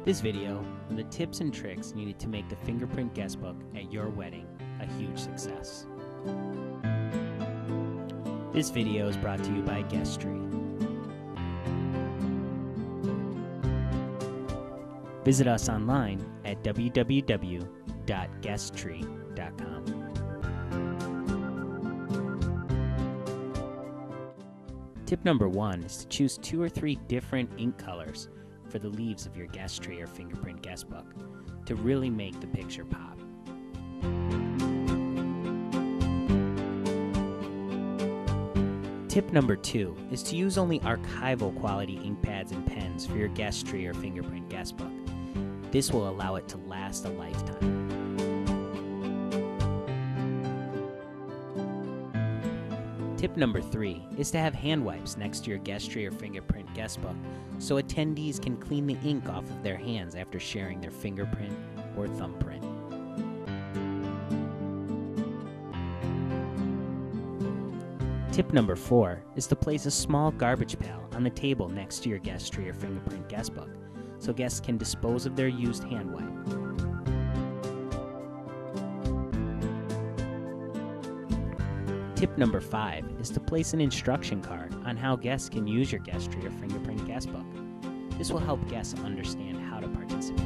This video are the tips and tricks needed to make the Fingerprint Guest Book at your wedding a huge success. This video is brought to you by Guesttree. Visit us online at www.guesttree.com. Tip number 1 is to choose 2 or 3 different ink colors for the leaves of your Guesttree or Fingerprint Guest Book to really make the picture pop. Tip number 2 is to use only archival quality ink pads and pens for your Guesttree or Fingerprint Guest Book. This will allow it to last a lifetime. Tip number 3 is to have hand wipes next to your Guesttree or Fingerprint Guest Book so attendees can clean the ink off of their hands after sharing their fingerprint or thumbprint. Tip number 4 is to place a small garbage pail on the table next to your Guesttree or Fingerprint Guest Book so guests can dispose of their used hand wipe. Tip number 5 is to place an instruction card on how guests can use your Guesttree or Fingerprint Guest Book. This will help guests understand how to participate.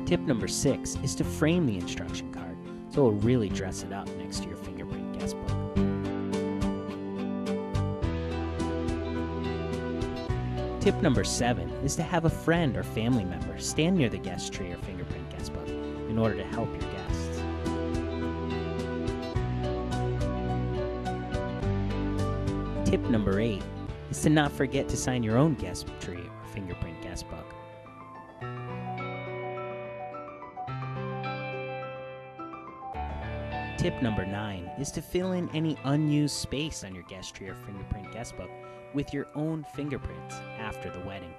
Tip number 6 is to frame the instruction card so it will really dress it up next to your Fingerprint Guest Book. Tip number 7 is to have a friend or family member stand near the Guesttree or Fingerprint Guest Book in order to help your guests. Tip number 8 is to not forget to sign your own Guesttree or Fingerprint Guest Book. Tip number 9 is to fill in any unused space on your Guesttree or Fingerprint Guest Book with your own fingerprints after the wedding.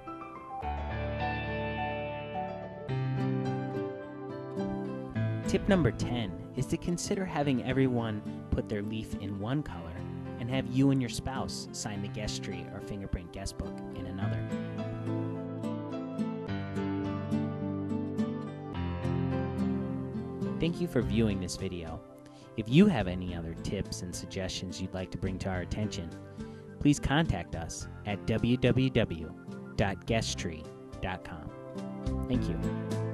Tip number 10 is to consider having everyone put their leaf in one color and have you and your spouse sign the Guesttree or Fingerprint Guest Book in another. Thank you for viewing this video. If you have any other tips and suggestions you'd like to bring to our attention, please contact us at www.guesttree.com. Thank you.